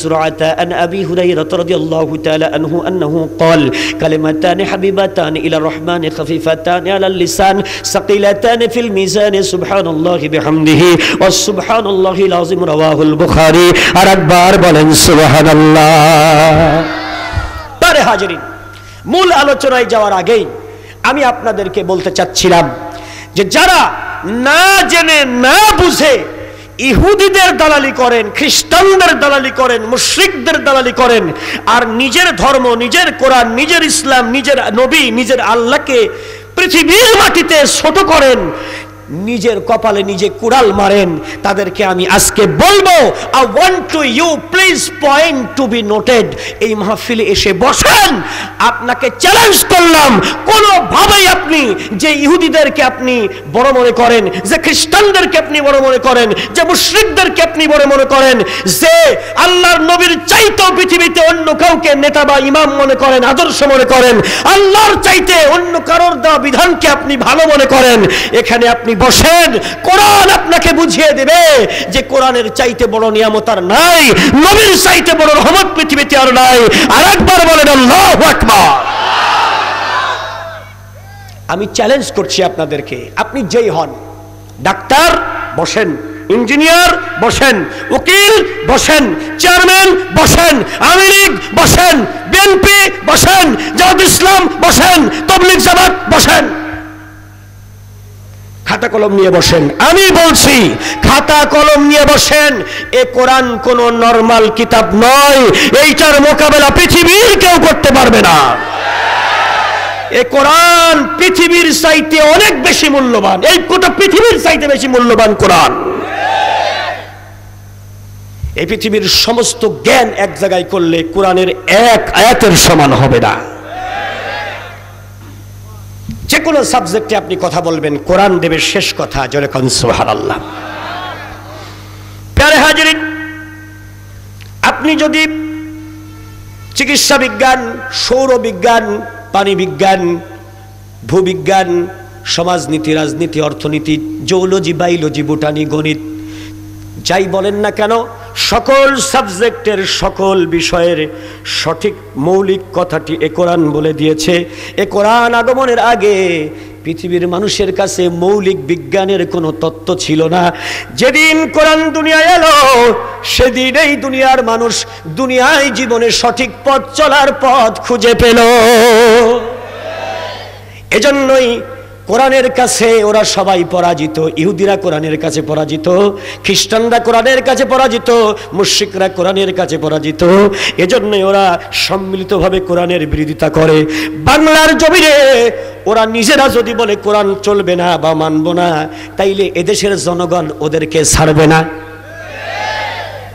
زرعة عن أبي هريرة رضي الله تعالى عنه أنه قال كلمتان حبيبتان إلى الرحمن خفيفتان على اللسان ثقيلتان في الميزان سبحان الله بحمده وسبحان الله العظيم رواه البخاري আর একবার বলেন সুবহানাল্লাহ। তারে হাজিরিন, মূল আলোচনায় যাওয়ার আগেই আমি আপনাদেরকে বলতে চাচ্ছিলাম যে যারা না জেনে না বুঝে ইহুদিদের দালালি করেন, খ্রিস্টানদের দালালি করেন, মুশরিকদের দালালি করেন, আর নিজের ধর্ম, নিজের কোরআন, নিজের ইসলাম, নিজের নবী, নিজের আল্লাহকে পৃথিবীর মাটিতে ছোট করেন, নিজের কপালে নিজে কুড়াল মারেন, তাদেরকে আমি আজকে বলবো, I want to you please point to be noted. এই মাহফিলে এসে বসেন, আপনাকে চ্যালেঞ্জ করলাম, কোনোভাবেই আপনি যে ইহুদিদেরকে আপনি বড় মনে করেন, যে খ্রিস্টানদেরকে আপনি বড় মনে করেন, যে মুশরিকদেরকে আপনি বড় মনে করেন, যে আল্লাহর নবীর চাইতেও পৃথিবীতে অন্য কাউকে নেতা বা ইমাম মনে করেন, আদর্শ মনে করেন, আল্লাহর চাইতে অন্য কারোর দেওয়া বিধানকে আপনি ভালো মনে করেন, এখানে আপনি বসেন, কোরআন আপনাকে বুঝিয়ে দেবে যে কোরআনের চাইতে বড় নিয়ামত আর নাই, নবীর চাইতে বড় রহমত পৃথিবীতে আর নাই। আরেকবার বলেন আল্লাহু আকবার। আমি চ্যালেঞ্জ করছি আপনাদেরকে, আপনি যেই হন, ডাক্তার বসেন, ইঞ্জিনিয়ার বসেন, উকিল বসেন, চেয়ারম্যান বসেন, আওয়ামী লীগ বসেন, বিএনপি বসেন, জামাত ইসলাম বসেন, তাবলীগ জামাত বসেন, খাতা কলম নিয়ে বসেন। আমি বলছি খাতা কলম নিয়ে বসেন। এ কোরআন কোন নরমাল কিতাব নয়, এইটার মোকাবেলা পৃথিবীর কেউ করতে পারবে না। এ কোরআন পৃথিবীর চাইতে অনেক বেশি মূল্যবান, এই গোটা পৃথিবীর চাইতে বেশি মূল্যবান কোরআন। এই পৃথিবীর সমস্ত জ্ঞান এক জায়গায় করলে কোরআনের এক আয়াতের সমান হবে না। যে কোনো সাবজেক্টে আপনি কথা বলবেন, কোরআন দেবে শেষ কথা। জোরে কোন সুবহানাল্লাহ। প্যারে হাজিরিন, আপনি যদি চিকিৎসা বিজ্ঞান, সৌর বিজ্ঞান, পানি বিজ্ঞান, ভূবিজ্ঞান, সমাজনীতি, রাজনীতি, অর্থনীতি, জুওলজি, বায়োলজি, বোটানি, গণিত, যাই বলেন না কেন, সকল সাবজেক্টের সকল বিষয়ের সঠিক মৌলিক কথাটি এ কোরআন বলে দিয়েছে। এ কোরআন আগমনের আগে পৃথিবীর মানুষের কাছে মৌলিক বিজ্ঞানের কোনো তত্ত্ব ছিল না। যেদিন কোরআন দুনিয়ায় এলো, সেদিন এই দুনিয়ার মানুষ দুনিয়ায় জীবনে সঠিক পথ চলার পথ খুঁজে পেল। এজন্যই কোরআনের কাছে ওরা সবাই পরাজিত। ইহুদিরা কোরআনের কাছে পরাজিত, খ্রিস্টানরা কোরআনের কাছে পরাজিত, মুশরিকরা কোরআনের কাছে পরাজিত। এজন্যই ওরা সম্মিলিতভাবে কোরআনের বিরোধিতা করে। বাংলার জমিনে ওরা নিজেরা যদি বলে কোরআন চলবে না বা মানব না, তাইলে এদেশের জনগণ ওদেরকে ছাড়বে না।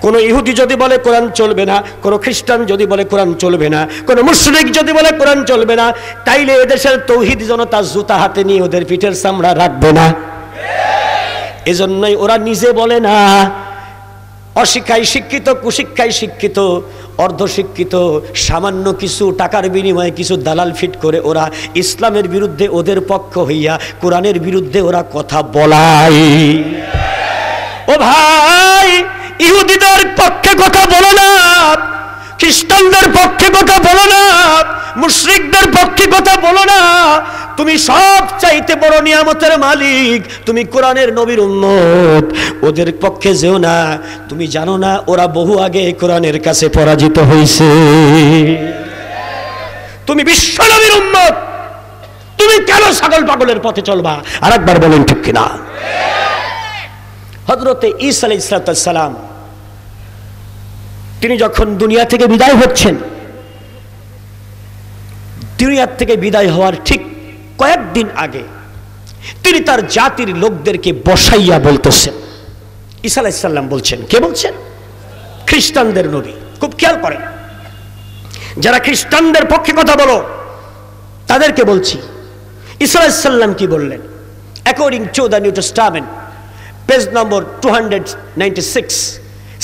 কোন ইহুদি যদি বলে কোরআন চলবে না, কোন খ্রিস্টান যদি বলে কোরআন চলবে না, কোন মুশরিক যদি বলে কোরআন চলবে না, তাইলে এদেশের তৌহিদি জনতা জুতা হাতে নিয়ে ওদের পিঠের চামড়া রাখবে না। এজন্যই ওরা নিজে বলে না, অশিক্ষায় শিক্ষিত, কুশিক্ষায় শিক্ষিত, অর্ধশিক্ষিত, সামান্য কিছু টাকার বিনিময়ে কিছু দালাল ফিট করে ওরা ইসলামের বিরুদ্ধে ওদের পক্ষ হইয়া কোরআনের বিরুদ্ধে ওরা কথা বলায়। ও ভাই, ইহুদিদের পক্ষে কথা বলো না, খ্রিস্টানদের পক্ষে কথা বলো না, মুশরিকদের পক্ষে কথা বলো না। তুমি সব চাইতে বড় নিয়ামতের মালিক, তুমি কোরআনের নবীর উম্মত, ওদের পক্ষে যেও না। তুমি জানো না ওরা বহু আগে কোরআনের কাছে পরাজিত হয়েছে। তুমি বিশ্ব নবীর উম্মত, তুমি কেন ছাগল পাগলের পথে চলবা? আরেকবার বলেন ঠিক কিনা? হযরতে ঈসা আলাইহিস সালাম তিনি যখন দুনিয়া থেকে বিদায় হচ্ছেন, দুনিয়া থেকে বিদায় হওয়ার ঠিক কয়েকদিন আগে তিনি তার জাতির লোকদেরকে বসাইয়া বলতেছেন। ঈসা আলাইহিস সালাম বলছেন, কে বলছেন? খ্রিস্টানদের নবী। খুব খেয়াল করেন, যারা খ্রিস্টানদের পক্ষে কথা বলো তাদেরকে বলছি। ঈসা আলাইহিস সালাম কি বললেন? According to the new testament, page number 296,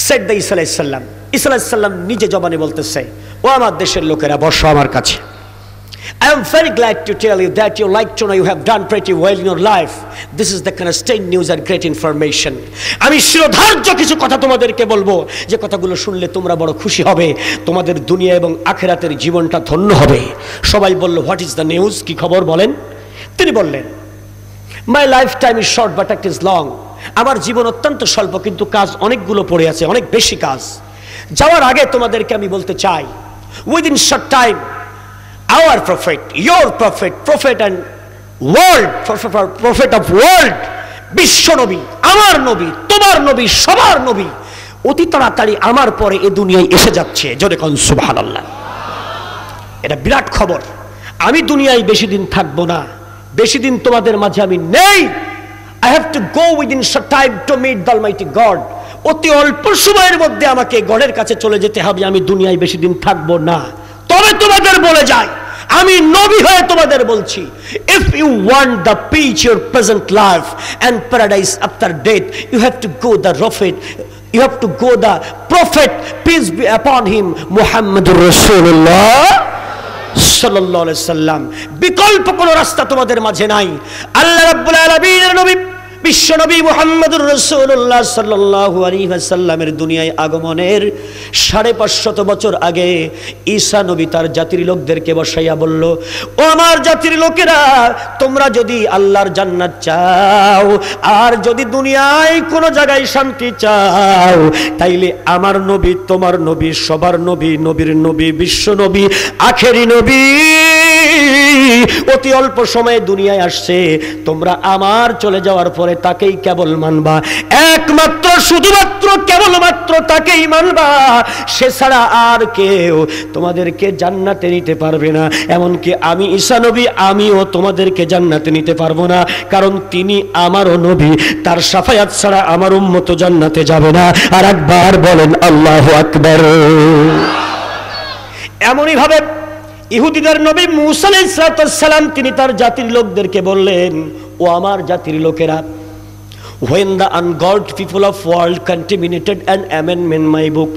said the Isa alayhis salam, Isa alayhis salam নিজে জবানে বলতেছে, ও আমার দেশের লোকেরা বসো আমার কাছে। I am very glad to tell you that you like to know you have done pretty well in your life. This is the kind of state news and great information. আমি শিরোধার্য কিছু কথা তোমাদেরকে বলবো, যে কথাগুলো শুনলে তোমরা বড় খুশি হবে, তোমাদের দুনিয়া এবং আখিরাতের জীবনটা ধন্য হবে। সবাই বলল, হোয়াট ইজ দ্য নিউজ? কি খবর বলেন? তিনি বললেন, my life time is short but it is long. আমার জীবন অত্যন্ত স্বল্প, কিন্তু কাজ অনেকগুলো পড়ে আছে, অনেক বেশি কাজ। যাওয়ার আগে তোমাদেরকে আমি বলতে চাই, within short time our prophet, your prophet, prophet and world, prophet of world, বিশ্ব নবী, আমার নবী, তোমার নবী, সবার নবী অতি তাড়াতাড়ি আমার পরে এই দুনিয়ায় এসে যাচ্ছে। জোরে কোন সুবহানাল্লাহ। এটা বিরাট খবর। আমি দুনিয়ায় বেশি দিন থাকবো না, বেশি দিন তোমাদের মাঝে আমি নেই। I have to go within short time to meet the Almighty God. অতি অল্প সময়ের মধ্যে আমাকে গডের কাছে চলে যেতে হবে। আমি দুনিয়ায় বেশি দিন থাকবো না। তবে তোমাদের বলে যাই, আমি নবী হয়ে তোমাদের বলছি, if you want the peace your present life and paradise after death, you have to go the prophet, you have to go the prophet, peace be upon him, Muhammadur Rasulullah sallallahu alaihi wasallam। বিকল্প কোনো রাস্তা তোমাদের মাঝে নাই। আল্লাহ রাব্বুল আলামিনের নবী বিশ্ব নবী মুহাম্মদুর রাসূলুল্লাহ সাল্লাল্লাহু আলাইহি ওয়াসাল্লামের দুনিয়ায় আগমনের 550 বছর আগে ঈসা নবী তার জাতির লোকদেরকে বসাইয়া বলল, ও আমার জাতির লোকেরা, তোমরা যদি আল্লাহর জান্নাত চাও আর যদি দুনিয়ায় কোনো জায়গায় শান্তি চাও, তাইলে আমার নবী, তোমার নবী, সবার নবী, নবীর নবী, বিশ্ব নবী, আখেরি নবী অতি অল্প সময়ে দুনিয়ায় আসছে। তোমরা আমার চলে যাওয়ার পরে তাকেই কেবল মানবা, একমাত্র শুধুমাত্র কেবলমাত্র তাকেই মানবা। সে ছাড়া আর কেউ তোমাদেরকে জান্নাতে নিতে পারবে না। এমনকি আমি ঈসা নবী, আমিও তোমাদেরকে জান্নাতে নিতে পারবো না, কারণ তিনি আমারও নবী। তার শাফায়াত ছাড়া আমার উম্মত জান্নাতে যাবে না। আর একবার বলেন আল্লাহু আকবার। এমনই ভাবে ইহুদিদের নবী মূসা আলাইহিস সালাম তিনি তার জাতির লোকদেরকে বললেন, ও আমার জাতির লোকেরা, when the ungodly people of world contaminated and amendment my book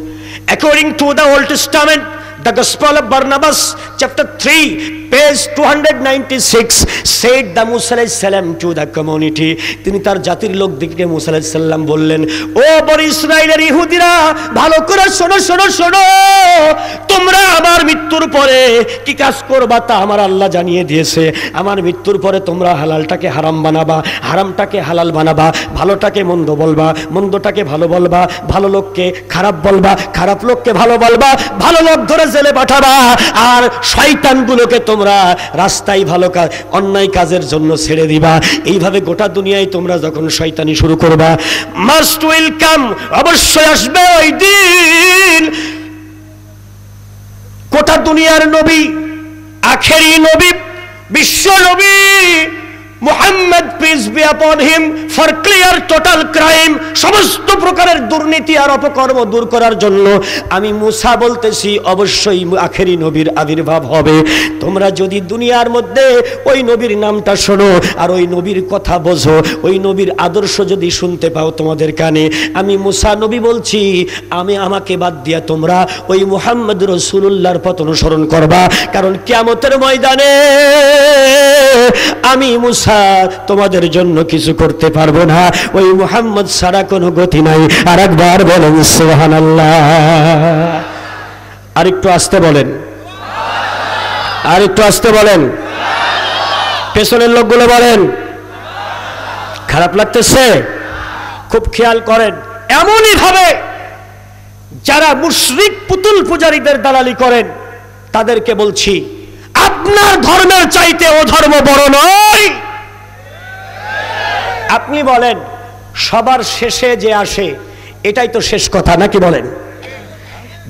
according to the Old Testament, the Gospel of Barnabas chapter 3 page 296 said the Musa alayhis salam to the community। তিনি তার জাতির লোকদেরকে মুসা আলাইহিস সালাম বললেন, ও বনি ইসরাইলের ইহুদিরা, ভালো করে শোনো শোনো শোনো, তোমরা আমার মৃত্যুর পরে কি কাজ করবা তা আমার আল্লাহ জানিয়ে দিয়েছে। আমার মৃত্যুর পরে তোমরা হালালটাকে হারাম বানাবা, হারামটাকে হালাল বানাবা, ভালোটাকে মন্দ বলবা, মন্দটাকে ভালো বলবা, ভালো লোককে খারাপ বলবা, খারাপ লোককে ভালো বলবা, ভালো লোক ধরে জেলে পাঠাবা, আর শয়তানগুলোকে তোমরা রাস্তায় ভালো কাজ অন্যায় কাজের জন্য ছেড়ে দিবা। এইভাবে গোটা দুনিয়ায় তোমরা যখন শয়তানি শুরু করবা, মাস্ট উইল কাম, অবশ্যই আসবে ওই দিন গোটা দুনিয়ার নবী, আখেরি নবী, বিশ্ব নবী মুহাম্মদ পিস বি আপন him for clear total crime, সমস্ত প্রকারের দুর্নীতি আর অপকর্ম দূর করার জন্য আমি মুসা বলতেছি, অবশ্যই আখেরি নবীর আবির্ভাব হবে। তোমরা যদি দুনিয়ার মধ্যে ওই নবীর নামটা শোনো আর ওই নবীর কথা বোঝো, ওই নবীর আদর্শ যদি শুনতে পাও তোমাদের কানে, আমি মুসা নবী বলছি, আমাকে বাদ দিয়া তোমরা ওই মুহাম্মদ রাসূলুল্লাহর পথ অনুসরণ করবা। কারণ কিয়ামতের ময়দানে আমি মুসা তোমাদের জন্য কিছু করতে পারবো না, ওই মুহাম্মদ ছাড়া কোনো গতি নাই। আর একবার বলেন সুবহানাল্লাহ। আর একটু আস্তে বলেন, আর একটু আস্তে বলেন, পেছনের লোকগুলো বলেন। খারাপ লাগতেছে? খুব খেয়াল করেন। এমনই ভাবে যারা মুশরিক পুতুল পূজারীদের দালালি করেন তাদেরকে বলছি, আপনার ধর্মের চাইতে ও ধর্ম বড় নয়। আপনি বলেন সবার শেষে যে আসে এটাই তো শেষ কথা, নাকি বলেন?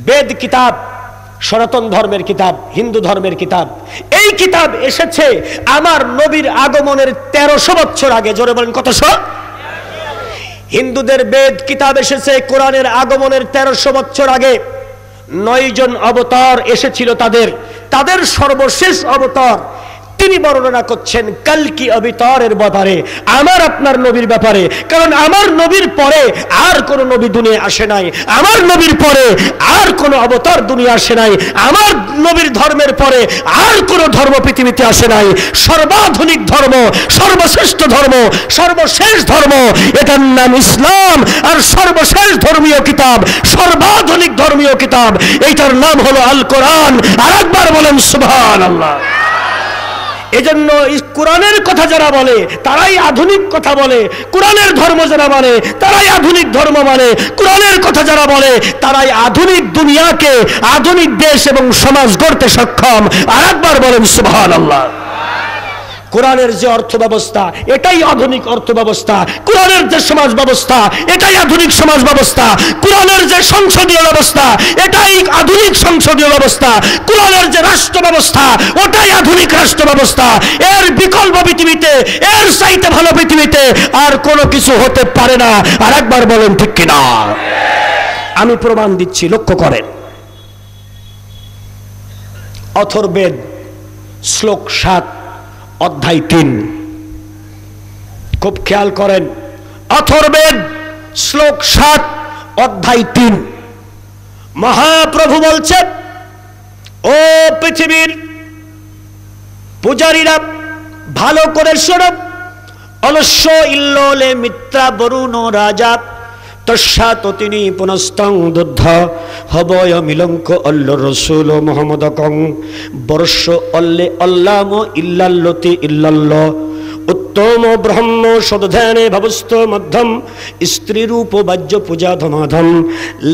বেদ কিতাব সনাতন ধর্মের কিতাব, হিন্দু ধর্মের কিতাব, এই কিতাব এসেছে আমার নবীর আগমনের 1300 বছর আগে। জোরে বলেন কতশো? হিন্দুদের বেদ কিতাব এসেছে কোরআনের আগমনের 1300 বছর আগে। 9 জন অবতার এসেছিল তাদের সর্বশেষ অবতার তিনি বর্ণনা করছেন কালকি অবতারের ব্যাপারে, আমার আপনার নবীর ব্যাপারে। কারণ আমার নবীর পরে আর কোন নবী দুনিয়া আসে নাই, আমার নবীর পরে আর কোন অবতার দুনিয়া আসে নাই, আমার নবীর ধর্মের পরে আর কোন ধর্ম পৃথিবীতে আসে নাই। সর্বাধুনিক ধর্ম, সর্বশ্রেষ্ঠ ধর্ম, সর্বশেষ ধর্ম, এটার নাম ইসলাম। আর সর্বশেষ ধর্মীয় কিতাব, সর্বাধুনিক ধর্মীয় কিতাব, এইটার নাম হলো আল কোরআন। আর একবার বলেন সুবহানাল্লাহ। এজন্য কোরআনের কথা যারা বলে তারাই আধুনিক কথা বলে, কোরআনের ধর্ম যারা মানে তারাই আধুনিক ধর্ম মানে, কোরআনের কথা যারা বলে তারাই আধুনিক দুনিয়াকে, আধুনিক দেশ এবং সমাজ গড়তে সক্ষম। আর একবার বলেন সুবহানাল্লাহ। কোরআনের যে অর্থ ব্যবস্থা এটাই আধুনিক অর্থ ব্যবস্থা, কোরআনের যে সমাজ ব্যবস্থা এটাই আধুনিক সমাজ ব্যবস্থা, কোরআনের যে সংসদীয় ব্যবস্থা এটাই আধুনিক সংসদীয় ব্যবস্থা, কোরআনের যে রাষ্ট্র ব্যবস্থা ওটাই আধুনিক রাষ্ট্র ব্যবস্থা। এর বিকল্প পৃথিবীতে, এর চাইতে ভালো পৃথিবীতে আর কোনো কিছু হতে পারে না। আর একবার বলেন ঠিক কিনা? আমি প্রমাণ দিচ্ছি, লক্ষ্য করেন। অথর্বেদ শ্লোক 7 অধ্যায় 3, খুব খেয়াল করেন। অথর্বেদ শ্লোক 7 অধ্যায় 3 মহাপ্রভু বলছেন, ও পৃথিবীর পূজারীরা ভালো করে শোনো, অলস্য ইল্লোলে মিত্রা বরুণ রাজা তস্যাত তিনি পুনস্তং দুদ্ধ হবয় মিলঙ্ক অল্ল রসুল মোহাম্মদকং বর্ষ অল্লে অল্লাম ইল্লাল্লতি ইল্লাল্ল উত্তম ব্রহ্ম সদধ্যানে ভবস্থ মধ্যম স্ত্রীরূপ বাজ্য পূজা ধমাধম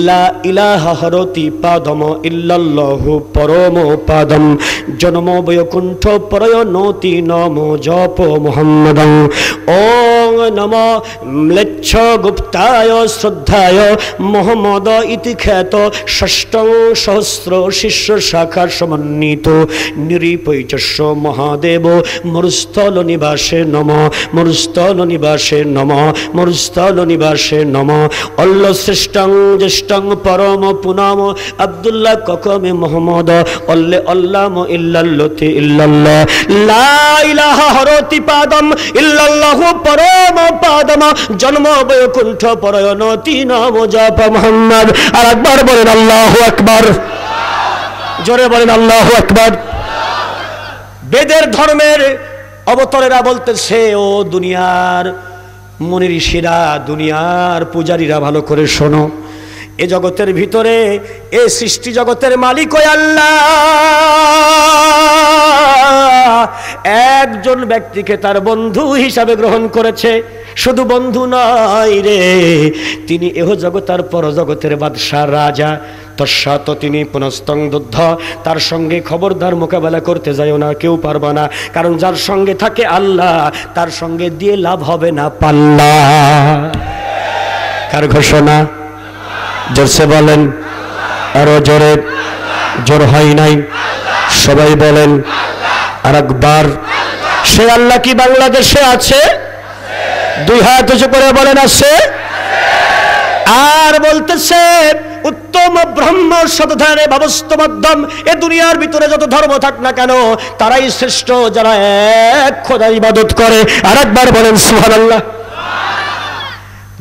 লা ইলাহা হরতি পাদম ইল্লাল্লাহু পরম পাদম জন্ম বৈকুণ্ঠ পরয়নতি নম জপ মুহাম্মদং ওং নম ম্লেচ্ছ গুপ্তায় শ্রদ্ধায় মোহাম্মদ ইতি খ্যাত ষষ্ঠং সহস্র শিষ্য শাখা সমন্বিত নিরীপৈচস্য মহাদেব মরুস্থল নিবাসে নম মরুস্থল নিবাসে নম মরুস্থল নিবাসে নম অল্ল শ্রেষ্ঠং জ্যেষ্ঠং পরম পুনাম আব্দুল্লাহ ককমে মোহাম্মদ অল্লে অল্লাম ইল্লাল্লতি ইল্লাল্লাহ লা ইলাহা হরতি পাদম ইল্লাল্লাহু পরম পাদম জন্ম বৈকুণ্ঠ পরয়নতি নম জপ মুহাম্মদ। আর একবার বলেন আল্লাহু আকবার, জোরে বলেন আল্লাহু আকবার। বেদের ধর্মের অবতারেরা বলতেছে, ও দুনিয়ার মুনি ঋষিরা, দুনিয়ার পূজারীরা ভালো করে শোনো, এ জগতের ভিতরে, এ সৃষ্টি জগতের মালিক ওই আল্লাহ একজন ব্যক্তিকে তার বন্ধু হিসাবে গ্রহণ করেছে। শুধু বন্ধু নয় রে, তিনি এহ জগৎ আর পরজগতের বাদশাহ রাজা। তস্যাত তিনি পুনস্তং দুদ্ধ, তার সঙ্গে খবরদার মোকাবেলা করতে যাইও না, কেউ পারবা না। কারণ যার সঙ্গে থাকে আল্লাহ, তার সঙ্গে দিয়ে লাভ হবে না পাল্লা। কার ঘোষণা? জোরসে বলেন, আরো জোরে। জোর হয় নাই, সবাই বলেন আর একবার। সে আল্লাহ কি বাংলাদেশে আছে? দুই হাত উঁচু করে বলেন আছে। আর বলতেছে, উত্তম ব্রহ্ম সদধানে ভবস্থ মধ্যম, এ দুনিয়ার ভিতরে যত ধর্ম থাক না কেন তারাই শ্রেষ্ঠ যারা এক খোদার ইবাদত করে। আর একবার বলেন সুবহানাল্লাহ।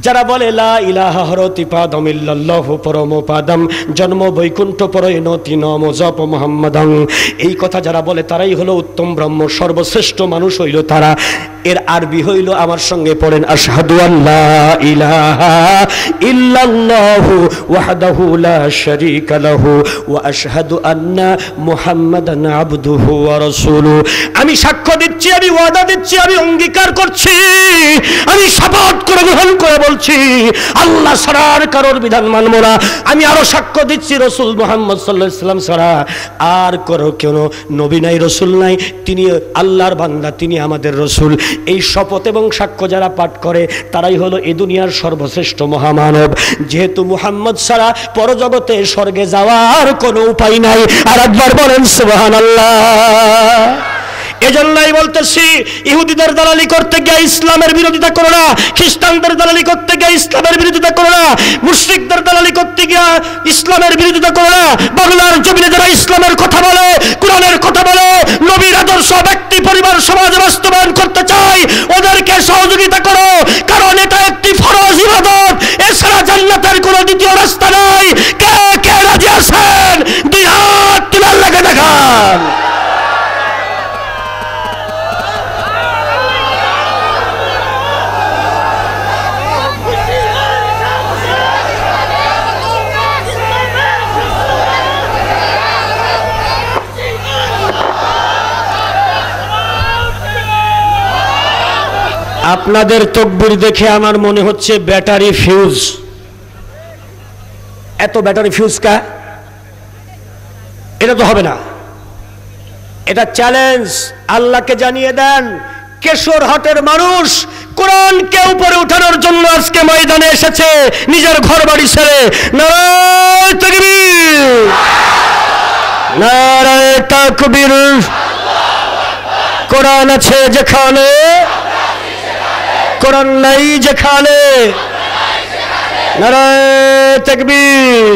যারা বলে লা ইলাহা হরতি পাদম ইল্লাল্লাহু পরম পাদম জন্ম বৈকুণ্ঠ পরয়নতি নম জপ মুহাম্মদং, এই কথা যারা বলে তারাই হলো উত্তম ব্রহ্ম, সর্বশ্রেষ্ঠ মানুষ হইল তারা। এর আরবি হইল, আমার সঙ্গে পড়েন, আশহাদু আল্লা ইলাহা ইল্লাল্লাহু ওয়াহদাহু লা শারীকা লাহু ওয়া আশহাদু আন্না মুহাম্মাদান আবদুহু ওয়া রাসূলুহু। আমি সাক্ষ্য দিচ্ছি, আমি ওয়াদা দিচ্ছি, আমি অঙ্গীকার করছি, আমি শপথ করে গ্রহণ করে বলছি, আল্লাহ ছাড়ার কারোর বিধান মানব না। আমি আরো সাক্ষ্য দিচ্ছি, রসুল মুহাম্মদ সাল্লাল্লাহু আলাইহি ওয়াসাল্লাম ছাড়া আর কোনো নবী নাই, রসুল নাই, তিনি আল্লাহর বান্দা, তিনি আমাদের রসুল। এই শপথ এবং সাক্ষ্য যারা পাঠ করে তারাই হলো এই দুনিয়ার সর্বশ্রেষ্ঠ মহামানব। যেহেতু মুহাম্মদ ছাড়া পরজগতে স্বর্গে যাওয়ার কোনো উপায় নাই। আর একবার বলেন সুবহানাল্লাহ। এজন্যই বলতেছি, ইহুদিদের দালালি করতে গিয়ে ইসলামের বিরোধিতা করো না, খ্রিস্টানদের দালালি করতে গিয়ে ইসলামের বিরোধিতা করো না, মুশরিকদের দালালি করতে গিয়ে ইসলামের বিরোধিতা করো না। বাংলার জমিনে যারা ইসলামের কথা বলে, কোরআনের কথা বলে, নবীর আদর্শ ব্যক্তি পরিবার সমাজে বাস্তবায়ন করতে চায়, ওদেরকে সহযোগিতা করো, কারণ এটা একটি ফরজ ইবাদত। এছাড়া জান্নাতের কোনো দ্বিতীয় রাস্তা নাই। কে কে রাজি আছেন? দুই হাত তুলে আল্লাহকে দেখান। আপনাদের তাকবীর দেখে আমার মনে হচ্ছে ব্যাটারি ফিউজ। এত ব্যাটারি ফিউজ কা? এটা তো হবে না। এটা চ্যালেঞ্জ। আল্লাহকে জানিয়ে দেন, কেশরহাটের মানুষ কোরআনকে উপরে উঠানোর জন্য আজকে ময়দানে এসেছে, নিজের ঘর বাড়ি ছেড়ে। নারায়ে তাকবীর, নারায়ে তাকবীর। কোরআন আছে যেখানে, কোরআন নাই যেখানে, নারায়ে তাকবীর।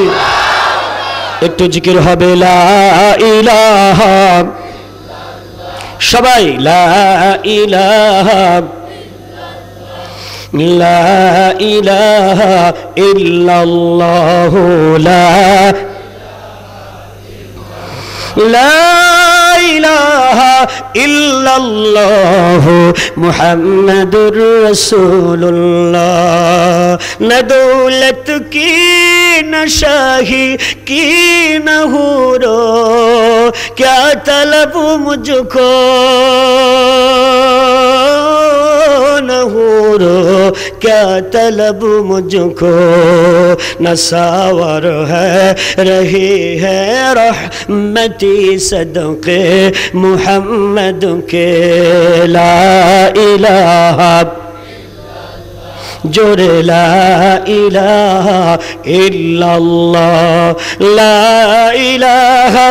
একটু জিকির হবে লা ইলাহা, সবাই লা ইলাহা, লা ইলাহা ইল্লাল্লাহু, লা ইলাহা ইল্লাল্লাহু মুহাম্মাদুর রাসূলুল্লাহ। না দৌলত কি না শাহি কি না হুরো, क्या तलब मुझको न हुरो, क्या तलब मुझको नसावर है रही है रहमती सदक़े मुहम्मद के। ला इलाहा जोरे ला इलाहा इल्लल्लाह, ला इलाहा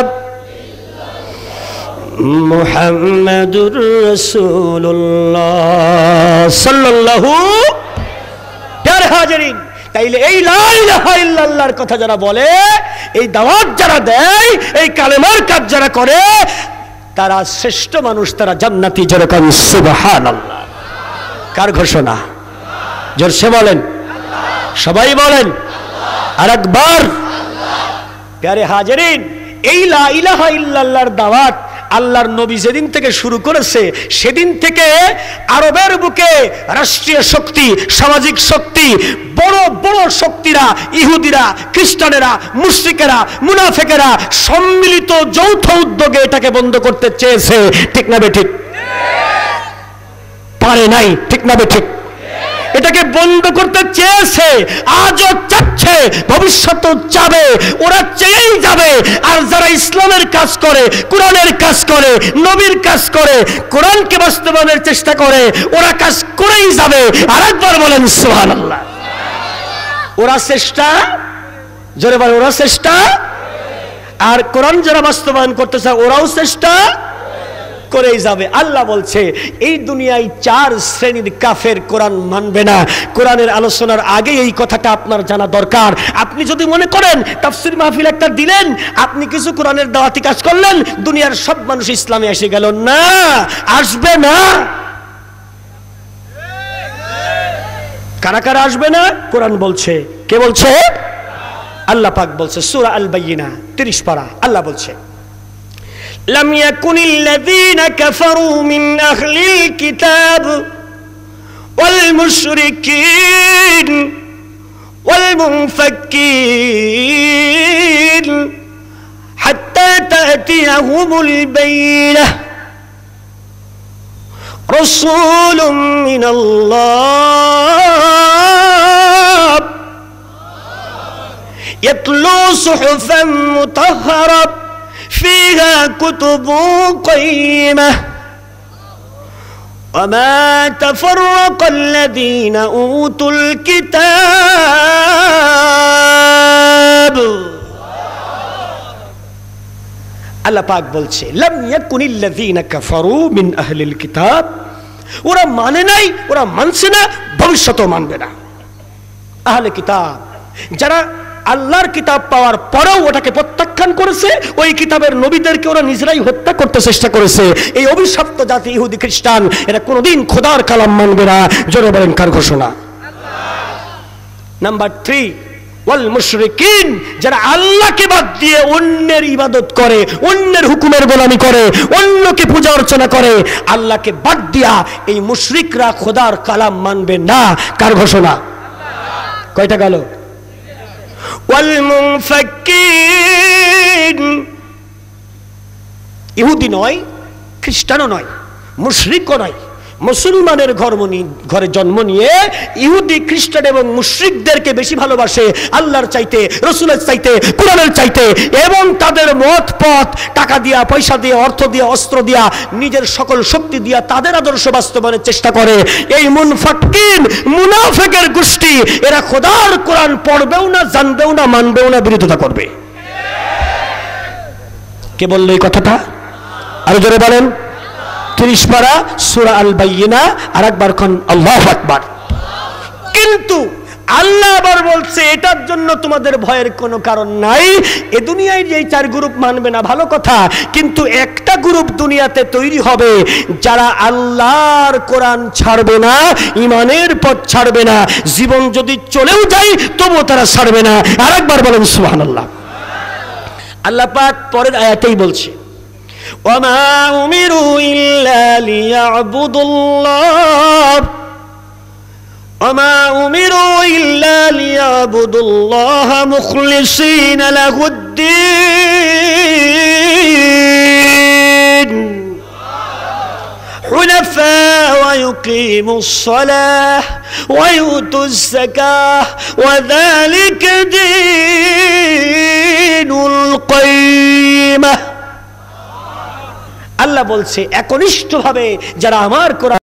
মুহাম্মাদুর রাসূলুল্লাহ সাল্লাল্লাহু। প্যারে হাজিরিন, তাইলে এই লা ইলাহা ইল্লাল্লাহর কথা যারা বলে, এই দাওয়াত যারা দেয়, এই কালেমার কাজ যারা করে, তারা শ্রেষ্ঠ মানুষ, তারা জান্নাতি। যেরকম সুবহানাল্লাহ। কার ঘোষণা? জোরসে বলেন, সবাই বলেন আরেকবার। প্যারে হাজিরিন, এই লা ইলাহা ইল্লাল্লাহর দাওয়াত আল্লাহর নবী যেদিন থেকে শুরু করেছে, সেদিন থেকে আরবের বুকে রাষ্ট্রীয় শক্তি, সামাজিক শক্তি, বড় বড় শক্তিরা, ইহুদিরা, খ্রিস্টানেরা, মুশরিকেরা, মুনাফিকেরা সম্মিলিত যৌথ উদ্যোগে এটাকে বন্ধ করতে চেয়েছে। ঠিক না বেঠিক? পারে নাই। ঠিক না বেঠিক? এটাকে বন্ধ করতে চেয়েছে, আজও চাচ্ছে, ভবিষ্যতেও চাবে। ওরা চেয়েই যাবে। আর যারা ইসলামের কাজ করে, কোরআনের কাজ করে, নবীর কাজ করে, কোরআনকে বাস্তবায়নের চেষ্টা করে, ওরা কাজ করেই যাবে। আরেকবার বলেন সুবহানাল্লাহ। ওরা চেষ্টা, জোরে বলেন, ওরা চেষ্টা। আর কোরআন যারা বাস্তবায়ন করতে চায়, ওরাও চেষ্টা করেই যাবে। আল্লাহ বলছে, এই দুনিয়ায় চার শ্রেণীর কাফের কোরআন মানবে না। কোরআনের আলোচনার আগে এই কথাটা আপনার জানা দরকার। আপনি যদি মনে করেন তাফসীর মাহফিল একটা দিলেন, আপনি কিছু কোরআনের দাওয়াতি কাজ করলেন, দুনিয়ার সব মানুষ ইসলামে এসে গেল, না, আসবে না। কারা কারা আসবে না? কোরআন বলছে। কে বলছে? আল্লাহ পাক বলছে, সূরা আল বাইয়িনা 30 পারা। আল্লাহ বলছে, لم يكن الذين كفروا من أهل الكتاب والمشركين والمنفكين حتى تأتيهم البينة رسول من الله يتلو صحفا مطهرة فيها كتب قيمة وما تفرق الذين أوتوا الكتاب। আল্লাহ পাক বলছে লাম ইয়াকুনিল্লাযীনা কাফারু মিন আহলিল কিতাব, ওরা মানে নাই, ওরা মানছে না, ভবিষ্যতেও মানবে না। আহলে কিতাব যারা আল্লাহর কিতাব পাওয়ার পরেও ওটাকে প্রত্যাখ্যান করেছে, ওই কিতাবের নবীদেরকে ওরা নিজেরাই হত্যা করতে চেষ্টা করেছে, এই অভিশপ্ত জাতি ইহুদি খ্রিস্টান, এরা কোনোদিন খোদার কালাম মানবে না। জোরে বলেন কার ঘোষণা? নাম্বার 3, ওয়াল মুশরিকিন, যারা আল্লাহকে বাদ দিয়ে অন্যের ইবাদত করে, অন্যের হুকুমের গোলামি করে, অন্যকে পূজা অর্চনা করে, আল্লাহকে বাদ দিয়া এই মুশরিকরা খোদার কালাম মানবে না। কার ঘোষণা? কয়টা গেল? ওয়াল মুনফাক্কিন, ইহুদি নয়, খ্রিস্টানও নয়, মুশরিকও নয়, মুসলমানের ঘরে জন্ম নিয়ে ইহুদি খ্রিস্টান এবং মুশরিকদেরকে বেশি ভালোবাসে আল্লাহর চাইতে, রসুলের চাইতে, কোরআনের চাইতে, এবং তাদের মত পথ টাকা দিয়া, পয়সা দিয়া, অর্থ দিয়া, অস্ত্র দিয়া, নিজের সকল শক্তি দিয়া তাদের আদর্শ বাস্তবায়নের চেষ্টা করে। এই মুনফাক্কিন, মুনাফিকের গোষ্ঠী, এরা খোদার কোরআন পড়বেও না, জানবেও না, মানবেও না, বিরোধিতা করবে। কে বললো এই কথাটা? আরো জোরে বলেন। 30 পারা সূরা আল বাইয়িনা, আরেকবার কোন আল্লাহু আকবার। কিন্তু আল্লাহ আবার বলছে এটার জন্য তোমাদের ভয়ের কোনো কারণ নাই। এ দুনিয়ায় যে 4 গ্রুপ মানবে না ভালো কথা, কিন্তু একটা গ্রুপ দুনিয়াতে তৈরি হবে যারা আল্লাহর কোরআন ছাড়বে না, ঈমানের পথ ছাড়বে না, জীবন যদি চলেও যায় তবুও তারা ছাড়বে না। আরেকবার বলেন সুবহানাল্লাহ। আল্লাহ পাক পরের আয়াতেই বলছে وما أمروا إلا ليعبدوا الله مخلصين له الدين حنفاء ويقيموا الصلاة ويؤتوا الزكاة وذلك دين القيمة। আল্লাহ বলছে একনিষ্ঠভাবে যারা আমার কোরআন